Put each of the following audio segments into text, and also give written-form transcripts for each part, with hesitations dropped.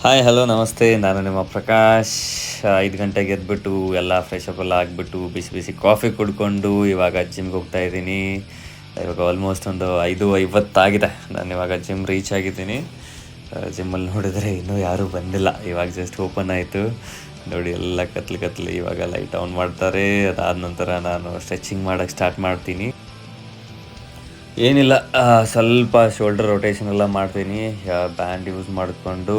Hi hello ನಮಸ್ತೆ. ನಾನು ನಿಮ್ಮ ಪ್ರಕಾಶ್. 5 ಗಂಟೆಗೆ ಎದ್ಬಿಟ್ಟು ಎಲ್ಲ ಫ್ರೆಶ್ ಅಪ್ ಎಲ್ಲ ಆಗಿಬಿಟ್ಟು ಬಿಸಿ ಬಿಸಿ ಕಾಫಿ ಕುಡ್ಕೊಂಡು ಇವಾಗ ಜಿಮ್ಗೆ ಹೋಗ್ತಾ ಇದ್ದೀನಿ. ಇವಾಗ ಆಲ್ಮೋಸ್ಟ್ ಒಂದು 5:50 ನಾನು ಇವಾಗ ಜಿಮ್ ರೀಚ್ ಆಗಿದ್ದೀನಿ. ಜಿಮ್ಮಲ್ಲಿ ನೋಡಿದರೆ ಇನ್ನೂ ಯಾರೂ ಬಂದಿಲ್ಲ. ಇವಾಗ ಜಸ್ಟ್ ಓಪನ್ ಆಯಿತು ನೋಡಿ, ಎಲ್ಲ ಕತ್ಲು ಇವಾಗ ಲೈಟ್ ಆನ್ ಮಾಡ್ತಾರೆ. ಅದಾದ ನಂತರ ನಾನು ಸ್ಟ್ರೆಚಿಂಗ್ ಮಾಡೋಕ್ಕೆ ಸ್ಟಾರ್ಟ್ ಮಾಡ್ತೀನಿ. ಏನಿಲ್ಲ, ಸ್ವಲ್ಪ ಶೋಲ್ಡರ್ ರೊಟೇಷನ್ ಎಲ್ಲ ಮಾಡ್ತೀನಿ, ಬ್ಯಾಂಡ್ ಯೂಸ್ ಮಾಡಿಕೊಂಡು.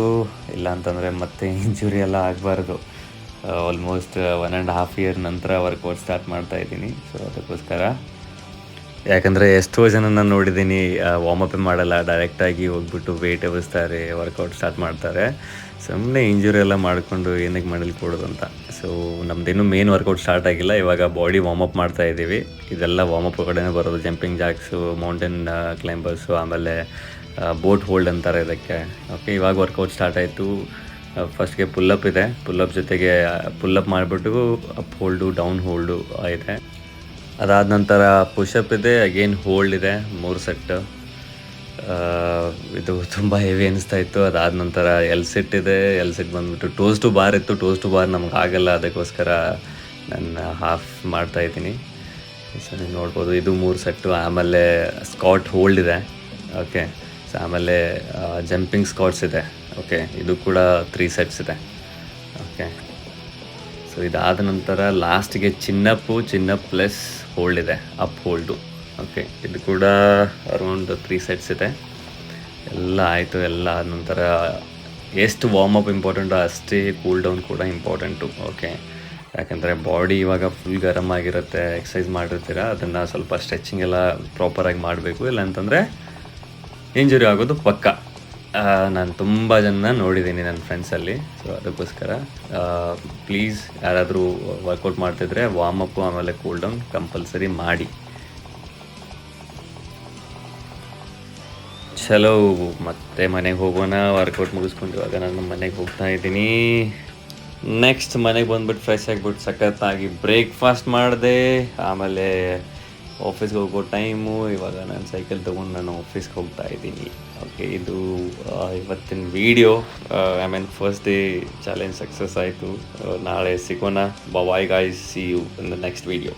ಇಲ್ಲ ಅಂತಂದರೆ ಮತ್ತೆ ಇಂಜುರಿ ಎಲ್ಲ ಆಗಬಾರ್ದು. ಆಲ್ಮೋಸ್ಟ್ 1.5 ಇಯರ್ ನಂತರ ವರ್ಕೌಟ್ ಸ್ಟಾರ್ಟ್ ಮಾಡ್ತಾಯಿದ್ದೀನಿ. ಸೊ ಅದಕ್ಕೋಸ್ಕರ, ಯಾಕಂದರೆ ಎಷ್ಟೋ ಜನನ ನೋಡಿದ್ದೀನಿ, ವಾರ್ಮಪ್ಪೇ ಮಾಡಲ್ಲ, ಡೈರೆಕ್ಟಾಗಿ ಹೋಗ್ಬಿಟ್ಟು ವೆಯ್ಟ್ ಎಬ್ಬಿಸ್ತಾರೆ, ವರ್ಕೌಟ್ ಸ್ಟಾರ್ಟ್ ಮಾಡ್ತಾರೆ. ಸುಮ್ಮನೆ ಇಂಜುರಿ ಎಲ್ಲ ಮಾಡಿಕೊಂಡು ಏನಕ್ಕೆ ಮಾಡಲಿ ಕೊಡೋದು ಅಂತ. ಸೊ ನಮ್ಮದೇನು ಮೇನ್ ವರ್ಕೌಟ್ ಸ್ಟಾರ್ಟ್ ಆಗಿಲ್ಲ, ಇವಾಗ ಬಾಡಿ ವಾರ್ಮಪ್ ಮಾಡ್ತಾ ಇದ್ದೀವಿ. ಇದೆಲ್ಲ ವಾರ್ಮಪ್ ಕಡೆನೇ ಬರೋದು. ಜಂಪಿಂಗ್ ಜಾಕ್ಸು, ಮೌಂಟೇನ್ ಕ್ಲೈಂಬರ್ಸು, ಆಮೇಲೆ ಬೋಟ್ ಹೋಲ್ಡ್ ಅಂತಾರೆ ಇದಕ್ಕೆ. ಓಕೆ, ಇವಾಗ ವರ್ಕೌಟ್ ಸ್ಟಾರ್ಟ್ ಆಯಿತು. ಫಸ್ಟ್ಗೆ ಪುಲ್ಲಪ್ ಇದೆ, ಪುಲ್ಲಪ್ ಜೊತೆಗೆ ಪುಲ್ಲಪ್ ಮಾಡಿಬಿಟ್ಟು ಅಪ್ ಹೋಲ್ಡು, ಡೌನ್ ಹೋಲ್ಡು ಇದೆ. ಅದಾದ ನಂತರ ಪುಷಪ್ ಇದೆ, ಅಗೇನ್ ಹೋಲ್ಡ್ ಇದೆ, 3 ಸೆಟ್. ಇದು ತುಂಬ ಹೆವಿ ಅನಿಸ್ತಾ ಇತ್ತು. ಅದಾದ ನಂತರ ಎಲ್ ಸೆಟ್ ಬಂದುಬಿಟ್ಟು ಟೋಸ್ ಟು ಬಾರ್ ಇತ್ತು. ಟೋಸ್ ಟು ಬಾರ್ ನಮ್ಗೆ ಆಗಲ್ಲ, ಅದಕ್ಕೋಸ್ಕರ ನಾನು ಹಾಫ್ ಮಾಡ್ತಾಯಿದ್ದೀನಿ. ಸೊ ನೀವು ನೋಡ್ಬೋದು, ಇದು 3 ಸೆಟ್ಟು. ಆಮೇಲೆ ಸ್ಕಾಟ್ ಹೋಲ್ಡ್ ಇದೆ. ಓಕೆ, ಸೊ ಆಮೇಲೆ ಜಂಪಿಂಗ್ ಸ್ಕಾಟ್ಸ್ ಇದೆ. ಓಕೆ, ಇದು ಕೂಡ 3 ಸೆಟ್ಸ್ ಇದೆ. ಓಕೆ, ಸೊ ಇದಾದ ನಂತರ ಲಾಸ್ಟಿಗೆ ಚಿನ್ನಪ್ ಪ್ಲಸ್ ಹೋಲ್ಡ್ ಇದೆ, ಅಪ್ ಹೋಲ್ಡು. ಓಕೆ, ಇದು ಕೂಡ ಅರೌಂಡ್ 3 ಸೆಟ್ಸ್ ಇದೆ. ಎಲ್ಲ ಆಯಿತು. ಎಲ್ಲ ಆದ ನಂತರ ಎಷ್ಟು ವಾರ್ಮಪ್ ಇಂಪಾರ್ಟೆಂಟು ಅಷ್ಟೇ ಕೂಲ್ ಡೌನ್ ಕೂಡ ಇಂಪಾರ್ಟೆಂಟು. ಓಕೆ, ಯಾಕಂದರೆ ಬಾಡಿ ಇವಾಗ ಫುಲ್ ಗರಮ್ ಆಗಿರುತ್ತೆ, ಎಕ್ಸಸೈಸ್ ಮಾಡಿರ್ತೀರ, ಅದನ್ನು ಸ್ವಲ್ಪ ಸ್ಟ್ರೆಚಿಂಗ್ ಎಲ್ಲ ಪ್ರಾಪರಾಗಿ ಮಾಡಬೇಕು. ಇಲ್ಲ ಅಂತಂದರೆ ಇಂಜುರಿ ಆಗೋದು ಪಕ್ಕ. ನಾನು ತುಂಬ ಜನ ನೋಡಿದ್ದೀನಿ ನನ್ನ ಫ್ರೆಂಡ್ಸಲ್ಲಿ. ಸೊ ಅದಕ್ಕೋಸ್ಕರ ಪ್ಲೀಸ್ ಯಾರಾದರೂ ವರ್ಕೌಟ್ ಮಾಡ್ತಿದ್ರೆ ವಾರ್ಮಪ್ಪು ಆಮೇಲೆ ಕೂಲ್ ಡೌನ್ ಕಂಪಲ್ಸರಿ ಮಾಡಿ. ಚಲೋ, ಮತ್ತೆ ಮನೆಗೆ ಹೋಗೋಣ. ವರ್ಕೌಟ್ ಮುಗಿಸ್ಕೊಂಡು ಇವಾಗ ನಾನು ಮನೆಗೆ ಹೋಗ್ತಾ ಇದ್ದೀನಿ. ನೆಕ್ಸ್ಟ್ ಮನೆಗೆ ಬಂದುಬಿಟ್ಟು ಫ್ರೆಶ್ ಆಗಿಬಿಟ್ಟು ಸಖತ್ತಾಗಿ ಬ್ರೇಕ್ಫಾಸ್ಟ್ ಮಾಡಿದೆ. ಆಮೇಲೆ ಆಫೀಸ್ಗೆ ಹೋಗೋ ಟೈಮು. ಇವಾಗ ನಾನು ಸೈಕಲ್ ತೊಗೊಂಡು ನಾನು ಆಫೀಸ್ಗೆ ಹೋಗ್ತಾ ಇದ್ದೀನಿ. ಓಕೆ, ಇದು ಇವತ್ತಿನ video. First day challenge success ಆಯಿತು. ನಾಳೆ ಸಿಗೋಣ. Bye guys, see you in the next video.